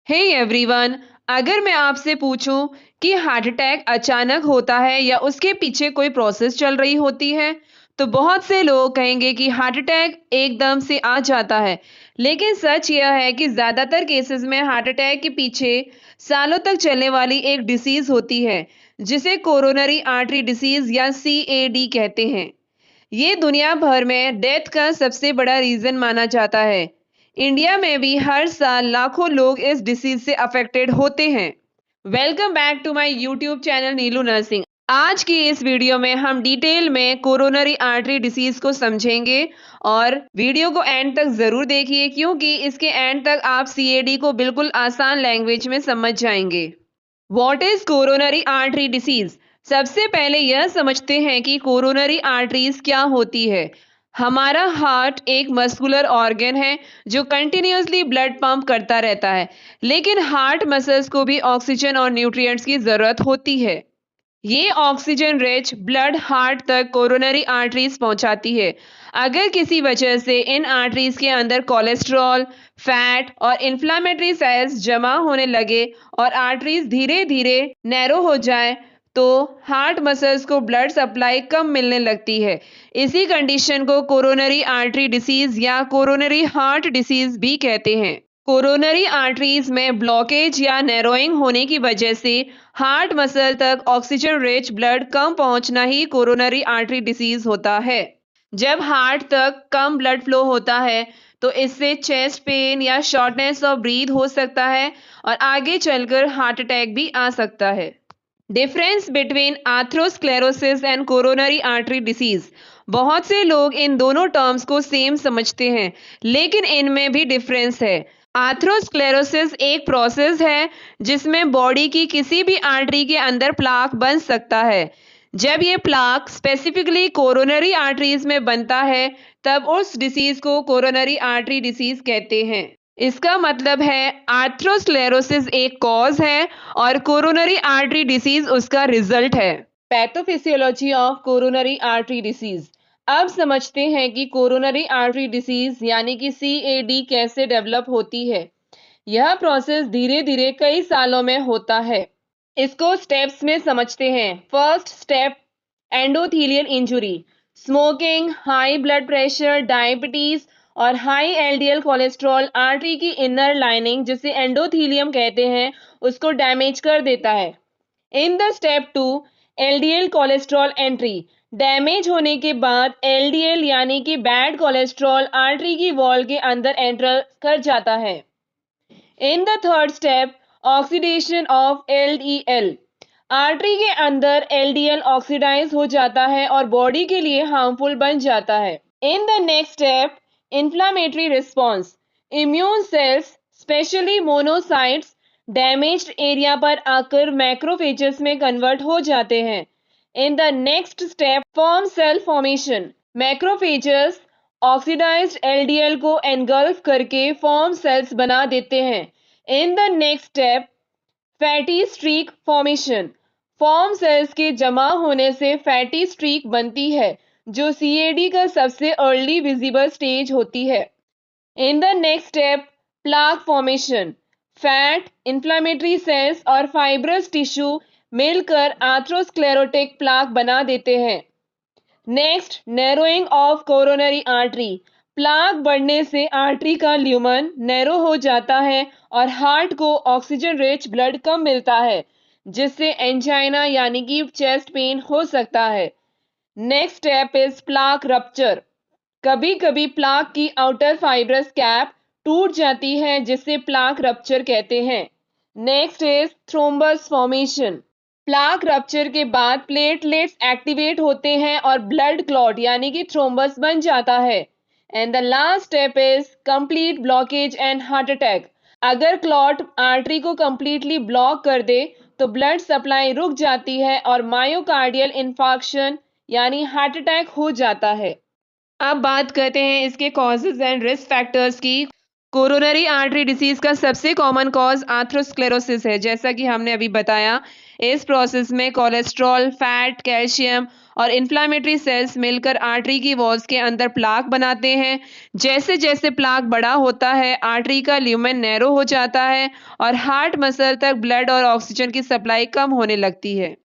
Hey everyone. अगर मैं आपसे पूछूं कि हार्ट अटैक अचानक होता है या उसके पीछे कोई प्रोसेस चल रही होती है, तो बहुत से लोग कहेंगे कि हार्ट अटैक एकदम से आ जाता है। लेकिन सच यह है कि ज़्यादातर केसेस में हार्ट अटैक के पीछे सालों तक चलने वाली एक डिसीज़ होती है, जिसे कोरोनरी आर्टरी डिसीज़ या CAD कहते हैं। ये दुनिया भर में डेथ का सबसे बड़ा रीजन माना जाता है। इंडिया में भी हर साल लाखों लोग इस डिसीज से अफेक्टेड होते हैं। Welcome back to my YouTube channel Neelu nursing. आज की इस वीडियो में हम डिटेल में कोरोनरी आर्टरी डिसीज को समझेंगे और वीडियो को एंड तक जरूर देखिए, क्योंकि इसके एंड तक आप CAD को बिल्कुल आसान लैंग्वेज में समझ जाएंगे। What is coronary artery disease? सबसे पहले यह समझते हैं कि कोरोनरी आर्टरीज क्या होती है। हमारा हार्ट एक मस्कुलर ऑर्गन है जो कंटिन्यूअसली ब्लड पंप करता रहता है, लेकिन हार्ट मसल्स को भी ऑक्सीजन और न्यूट्रिएंट्स की जरूरत होती है। ये ऑक्सीजन रिच ब्लड हार्ट तक कोरोनरी आर्टरीज पहुंचाती है। अगर किसी वजह से इन आर्टरीज के अंदर कोलेस्ट्रॉल, फैट और इन्फ्लामेटरी सेल्स जमा होने लगे और आर्टरीज धीरे धीरे नैरो हो जाए, तो हार्ट मसल्स को ब्लड सप्लाई कम मिलने लगती है। इसी कंडीशन को कोरोनरी आर्टरी डिसीज या कोरोनरी हार्ट डिसीज भी कहते हैं। कोरोनरी आर्टरीज में ब्लॉकेज या नैरोइंग होने की वजह से हार्ट मसल तक ऑक्सीजन रिच ब्लड कम पहुंचना ही कोरोनरी आर्टरी डिसीज होता है। जब हार्ट तक कम ब्लड फ्लो होता है, तो इससे चेस्ट पेन या शॉर्टनेस ऑफ ब्रीथ हो सकता है और आगे चलकर हार्ट अटैक भी आ सकता है। Difference between atherosclerosis and coronary artery disease. बहुत से लोग इन दोनों टर्म्स को सेम समझते हैं, लेकिन इनमें भी डिफरेंस है। आर्थरोस्क्लेरोसिस एक प्रोसेस है जिसमें बॉडी की किसी भी आर्टरी के अंदर प्लाक बन सकता है। जब ये प्लाक स्पेसिफिकली कोरोनरी आर्टरीज में बनता है, तब उस डिसीज को कोरोनरी आर्टरी डिसीज कहते हैं। इसका मतलब है आर्थरोस्क्लेरोसिस एक कॉज है और कोरोनरी आर्टरी डिसीज उसका रिजल्ट है। Pathophysiology of coronary artery disease. अब समझते हैं कि कोरोनरी आर्टरी डिसीज यानी कि CAD कैसे डेवलप होती है। यह प्रोसेस धीरे धीरे कई सालों में होता है। इसको स्टेप्स में समझते हैं। First step, endothelial injury. Smoking, high blood pressure, diabetes और हाई LDL कोलेस्ट्रॉल आर्टरी की इनर लाइनिंग, जिसे एंडोथेलियम कहते हैं, उसको डैमेज कर देता है। In the step 2, LDL cholesterol entry. Damage होने के बाद LDL यानी कि बैड कोलेस्ट्रॉल आर्टरी की वॉल के अंदर एंटर कर जाता है। In the third step, oxidation of LDL। Artery के अंदर LDL ऑक्सीडाइज हो जाता है और बॉडी के लिए हार्मफुल बन जाता है। In the next step, inflammatory response. Immune cells, especially monocytes, damaged area पर आकर मैक्रोफेजेस में कन्वर्ट हो जाते हैं। In the next step, foam cell formation. Macrophages oxidised LDL को एनगल्फ करके फॉर्म सेल्स बना देते हैं। In the next step, fatty streak formation. Foam cells के जमा होने से फैटी स्ट्रीक बनती है, जो CAD का सबसे अर्ली विजिबल स्टेज होती है। In the next step, plaque formation. Fat, inflammatory sales और फाइब्रस टिश्यू मिलकर आर्थरोस्क्लेरोटिक प्लाक बना देते हैं। Next, narrowing of coronary artery. Plaque बढ़ने से आर्टरी का ल्यूमन नैरो हो जाता है और हार्ट को ऑक्सीजन रिच ब्लड कम मिलता है, जिससे एंजाइना यानी कि चेस्ट पेन हो सकता है। Next step is plaque rupture. कभी कभी प्लाक की आउटर फाइब्रस कैप टूट जाती है, जिसे प्लाक रप्चर कहते हैं। Next is thrombus formation. Plaque rupture के बाद प्लेटलेट्स एक्टिवेट होते हैं और ब्लड क्लॉट यानी कि थ्रोम्बस बन जाता है। And the last step is complete blockage and heart attack. अगर क्लॉट आर्टरी को कंप्लीटली ब्लॉक कर दे, तो ब्लड सप्लाई रुक जाती है और मायोकार्डियल इंफार्क्शन यानी हार्ट अटैक हो जाता है। अब बात करते हैं इसके कॉजेज एंड रिस्क फैक्टर्स की। कोरोनरी आर्टरी डिसीज का सबसे कॉमन कॉज आर्थरोस्क्लेरोसिस है। जैसा कि हमने अभी बताया, इस प्रोसेस में कोलेस्ट्रॉल, फैट, कैल्शियम और इन्फ्लामेटरी सेल्स मिलकर आर्टरी की वॉल्स के अंदर प्लाक बनाते हैं। जैसे जैसे प्लाक बड़ा होता है, आर्टरी का ल्यूमेन नैरो हो जाता है और हार्ट मसल तक ब्लड और ऑक्सीजन की सप्लाई कम होने लगती है।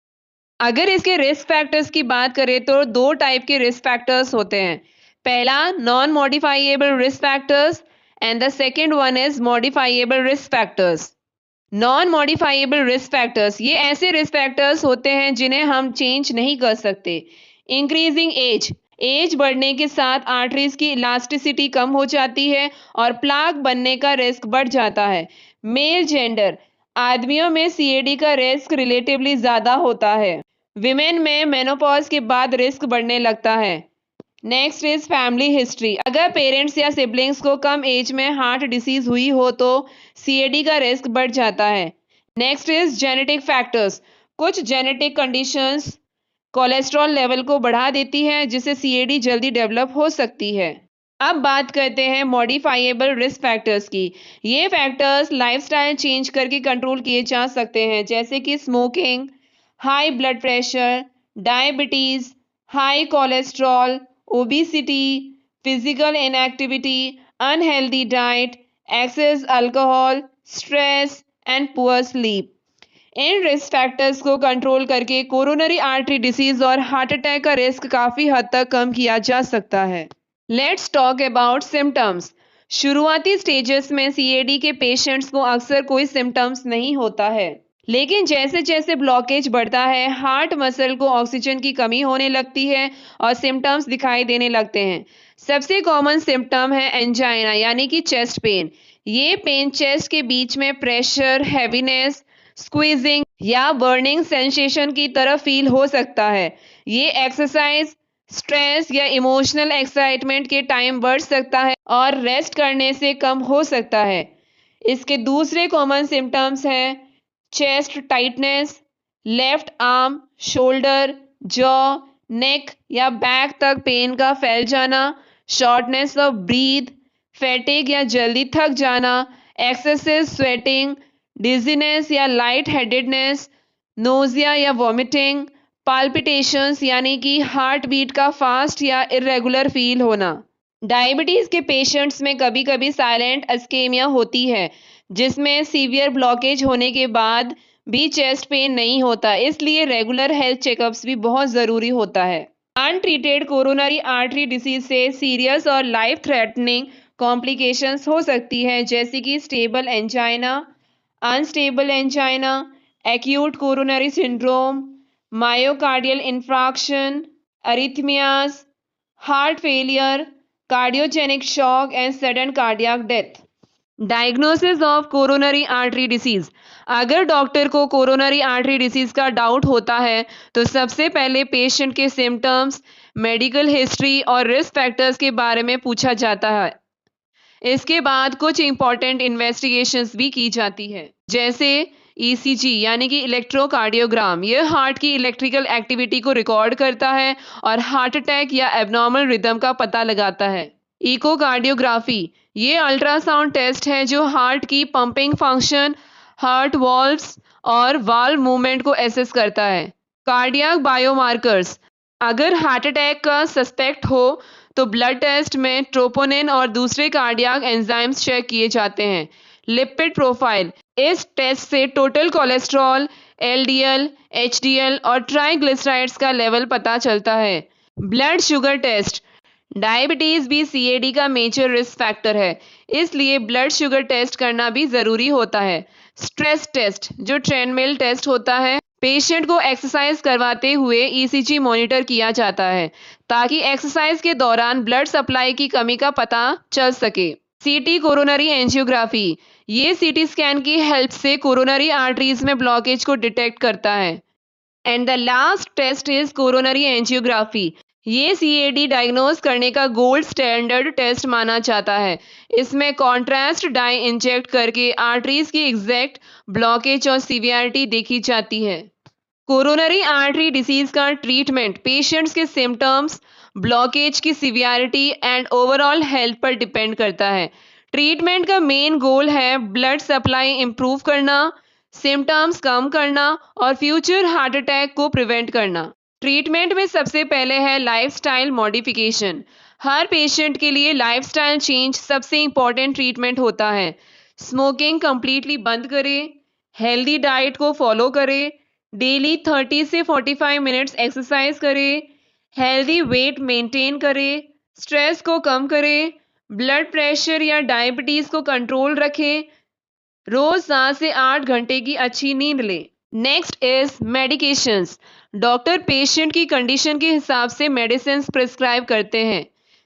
अगर इसके रिस्क फैक्टर्स की बात करें तो दो टाइप के रिस्क फैक्टर्स होते हैं। पहला non modifiable risk factors and the second one is modifiable risk factors. Non modifiable risk factors ये ऐसे रिस्क फैक्टर्स होते हैं जिन्हें हम चेंज नहीं कर सकते। इंक्रीजिंग एज, एज बढ़ने के साथ आर्टरीज की इलास्टिसिटी कम हो जाती है और प्लाक बनने का रिस्क बढ़ जाता है। मेल जेंडर, आदमियों में सीएडी का रिस्क रिलेटिवली ज़्यादा होता है। विमेन में मेनोपॉज के बाद रिस्क बढ़ने लगता है। Next is family history. अगर पेरेंट्स या सिबलिंग्स को कम एज में हार्ट डिसीज हुई हो तो सीएडी का रिस्क बढ़ जाता है। Next is genetic factors. कुछ जेनेटिक कंडीशंस कोलेस्ट्रॉल लेवल को बढ़ा देती हैं जिससे सीएडी जल्दी डेवलप हो सकती है। अब बात करते हैं मॉडिफाइएबल रिस्क फैक्टर्स की। ये फैक्टर्स लाइफस्टाइल चेंज करके कंट्रोल किए जा सकते हैं, जैसे कि smoking, high blood pressure, diabetes, high cholesterol, obesity, physical inactivity, unhealthy diet, excess alcohol, stress and poor sleep. इन रिस्क फैक्टर्स को कंट्रोल करके कोरोनरी आर्टरी डिसीज और हार्ट अटैक का रिस्क काफ़ी हद तक कम किया जा सकता है। Let's talk about symptoms. शुरुआती स्टेजेस में सीएडी के पेशेंट्स को अक्सर कोई सिम्टम्स नहीं होता है, लेकिन जैसे जैसे ब्लॉकेज बढ़ता है, हार्ट मसल को ऑक्सीजन की कमी होने लगती है और सिम्टम्स दिखाई देने लगते हैं। सबसे कॉमन सिम्टम है एंजाइना यानी कि चेस्ट पेन। ये पेन चेस्ट के बीच में प्रेशर, हैवीनेस, स्क्वीजिंग या बर्निंग सेंसेशन की तरह फील हो सकता है। ये एक्सरसाइज, स्ट्रेस या इमोशनल एक्साइटमेंट के टाइम बढ़ सकता है और रेस्ट करने से कम हो सकता है। इसके दूसरे कॉमन सिम्टम्स हैं chest tightness, left arm, shoulder, jaw, neck या बैक तक पेन का फैल जाना, शॉर्टनेस ऑफ ब्रीथ, फैटिग या जल्दी थक जाना, एक्सेसिव स्वेटिंग, डिजीनेस या लाइट हेडेडनेस, नोजिया या वॉमिटिंग, पाल्पिटेशंस यानी कि हार्ट बीट का फास्ट या इरेगुलर फील होना। डायबिटीज के पेशेंट्स में कभी कभी साइलेंट अस्केमिया होती है, जिसमें सीवियर ब्लॉकेज होने के बाद भी चेस्ट पेन नहीं होता, इसलिए रेगुलर हेल्थ चेकअप्स भी बहुत ज़रूरी होता है। अनट्रीटेड कोरोनरी आर्टरी डिसीज से सीरियस और लाइफ थ्रेटनिंग कॉम्प्लिकेशंस हो सकती हैं, जैसे कि stable angina, unstable angina, acute coronary syndrome, myocardial infarction, arrhythmias, heart failure, cardiogenic shock and sudden cardiac death. Diagnosis of coronary artery disease. अगर doctor को coronary artery disease का doubt होता है तो सबसे पहले पेशेंट के सिम्टम्स, मेडिकल हिस्ट्री और रिस्क फैक्टर्स के बारे में पूछा जाता है। इसके बाद कुछ इंपॉर्टेंट इन्वेस्टिगेशंस भी की जाती है, जैसे ईसीजी यानी कि इलेक्ट्रोकार्डियोग्राम। यह हार्ट की इलेक्ट्रिकल एक्टिविटी को रिकॉर्ड करता है और हार्ट अटैक या एबनॉर्मल रिदम का पता लगाता है। इकोकार्डियोग्राफी, ये अल्ट्रासाउंड टेस्ट है जो हार्ट की पंपिंग फंक्शन, हार्ट वॉल्व्स और वाल्व मूवमेंट को एसेस करता है। कार्डियक बायोमार्कर्स, अगर हार्ट अटैक का सस्पेक्ट हो तो ब्लड टेस्ट में ट्रोपोनिन और दूसरे कार्डियक एंजाइम्स चेक किए जाते हैं। लिपिड प्रोफाइल, इस टेस्ट से टोटल कोलेस्ट्रॉल, एलडीएल, एचडीएल और ट्राइग्लिसराइड्स का लेवल पता चलता है। ब्लड शुगर टेस्ट, डायबिटीज भी सीएडी का मेजर रिस्क फैक्टर है, इसलिए ब्लड शुगर टेस्ट करना भी ज़रूरी होता है। स्ट्रेस टेस्ट, जो ट्रेडमिल टेस्ट होता है, पेशेंट को एक्सरसाइज करवाते हुए ईसीजी मॉनिटर किया जाता है ताकि एक्सरसाइज के दौरान ब्लड सप्लाई की कमी का पता चल सके। सीटी कोरोनरी एंजियोग्राफी, ये सीटी स्कैन की हेल्प से कोरोनरी आर्टरीज में ब्लॉकेज को डिटेक्ट करता है। And the last test is coronary angiography. ये सीएडी डायग्नोज करने का गोल्ड स्टैंडर्ड टेस्ट माना जाता है। इसमें कॉन्ट्रास्ट डाई इंजेक्ट करके आर्टरीज की एग्जैक्ट ब्लॉकेज और सीवियरिटी देखी जाती है। कोरोनरी आर्टरी डिसीज का ट्रीटमेंट पेशेंट्स के सिम्टम्स, ब्लॉकेज की सीवियरिटी एंड ओवरऑल हेल्थ पर डिपेंड करता है। ट्रीटमेंट का मेन गोल है ब्लड सप्लाई इंप्रूव करना, सिम्टम्स कम करना और फ्यूचर हार्ट अटैक को प्रिवेंट करना। ट्रीटमेंट में सबसे पहले है लाइफस्टाइल मॉडिफिकेशन। हर पेशेंट के लिए लाइफस्टाइल चेंज सबसे इंपॉर्टेंट ट्रीटमेंट होता है। स्मोकिंग कंप्लीटली बंद करें, हेल्दी डाइट को फॉलो करें, डेली 30 से 45 मिनट्स एक्सरसाइज करें, हेल्दी वेट मेंटेन करें, स्ट्रेस को कम करें, ब्लड प्रेशर या डायबिटीज़ को कंट्रोल रखें, रोज 7 से 8 घंटे की अच्छी नींद लें। Next is medications. Doctor patient की कंडीशन के हिसाब से मेडिसिन प्रिस्क्राइब करते हैं,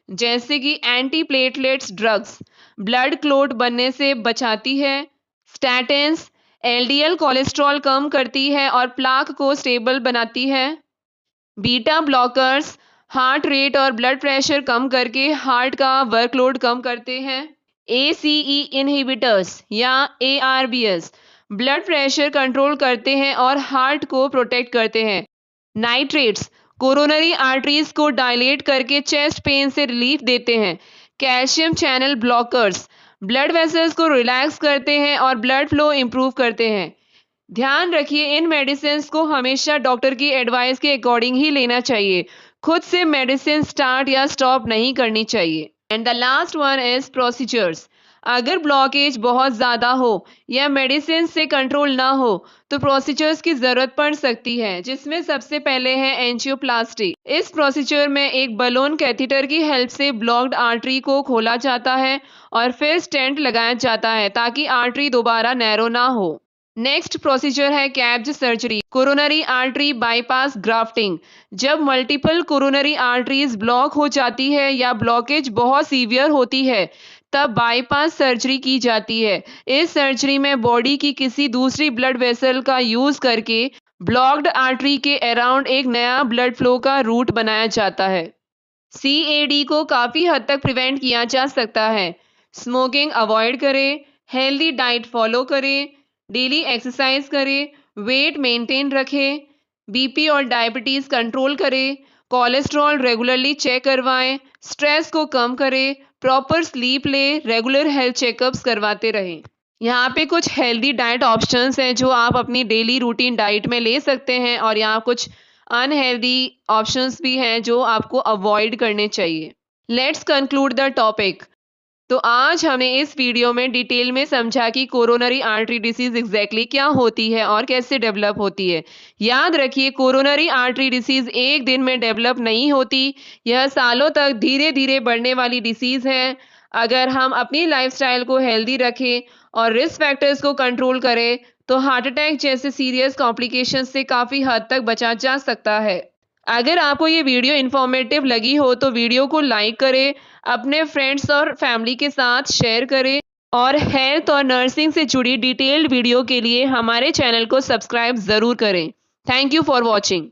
जैसे कि anti platelets drugs blood clot बनने से बचाती है, स्टैटिन्स एलडीएल कोलेस्ट्रॉल कम करती है और प्लाक को स्टेबल बनाती है, बीटा ब्लॉकर्स हार्ट रेट और ब्लड प्रेशर कम करके हार्ट का वर्कलोड कम करते हैं, एसीई इनहिबिटर्स या एआरबीएस ब्लड प्रेशर कंट्रोल करते हैं और हार्ट को प्रोटेक्ट करते हैं, नाइट्रेट्स कोरोनरी आर्टरीज को डायलेट करके चेस्ट पेन से रिलीफ देते हैं, calcium channel blockers blood vessels को रिलैक्स करते हैं और ब्लड फ्लो इंप्रूव करते हैं। ध्यान रखिए, इन मेडिसिन को हमेशा डॉक्टर की एडवाइस के अकॉर्डिंग ही लेना चाहिए। खुद से मेडिसिन स्टार्ट या स्टॉप नहीं करनी चाहिए। And the last one is procedures. अगर ब्लॉकेज बहुत ज़्यादा हो या मेडिसिन से कंट्रोल ना हो तो प्रोसीजर्स की ज़रूरत पड़ सकती है, जिसमें सबसे पहले है एंजियोप्लास्टी। इस प्रोसीजर में एक बलून कैथेटर की हेल्प से ब्लॉक्ड आर्टरी को खोला जाता है और फिर स्टेंट लगाया जाता है ताकि आर्टरी दोबारा नैरो ना हो। नेक्स्ट प्रोसीजर है CABG surgery, coronary artery bypass grafting. जब मल्टीपल कोरोनरी आर्टरीज ब्लॉक हो जाती है या ब्लॉकेज बहुत सीवियर होती है तब बाईपास सर्जरी की जाती है। इस सर्जरी में बॉडी की किसी दूसरी ब्लड वेसल का यूज करके ब्लॉक्ड आर्टरी के अराउंड एक नया ब्लड फ्लो का रूट बनाया जाता है। सीएडी को काफ़ी हद तक प्रिवेंट किया जा सकता है। स्मोकिंग अवॉइड करें, हेल्दी डाइट फॉलो करें, डेली एक्सरसाइज करें, वेट मेंटेन रखें, बीपी और डायबिटीज़ कंट्रोल करें, कोलेस्ट्रॉल रेगुलरली चेक करवाएं, स्ट्रेस को कम करें, प्रॉपर स्लीप लें, रेगुलर हेल्थ चेकअप्स करवाते रहें। यहाँ पे कुछ हेल्दी डाइट ऑप्शंस हैं जो आप अपनी डेली रूटीन डाइट में ले सकते हैं और यहाँ कुछ अनहेल्दी ऑप्शंस भी हैं जो आपको अवॉइड करने चाहिए। Let's conclude the topic. तो आज हमने इस वीडियो में डिटेल में समझा कि कोरोनरी आर्टरी डिसीज एग्जैक्टली क्या होती है और कैसे डेवलप होती है। याद रखिए, कोरोनरी आर्टरी डिसीज एक दिन में डेवलप नहीं होती, यह सालों तक धीरे धीरे बढ़ने वाली डिसीज है। अगर हम अपनी लाइफस्टाइल को हेल्दी रखें और रिस्क फैक्टर्स को कंट्रोल करें तो हार्ट अटैक जैसे सीरियस कॉम्प्लिकेशंस से काफ़ी हद तक बचा जा सकता है। अगर आपको ये वीडियो इन्फॉर्मेटिव लगी हो तो वीडियो को लाइक करें, अपने फ्रेंड्स और फैमिली के साथ शेयर करें और हेल्थ और नर्सिंग से जुड़ी डिटेल्ड वीडियो के लिए हमारे चैनल को सब्सक्राइब ज़रूर करें। Thank you for watching.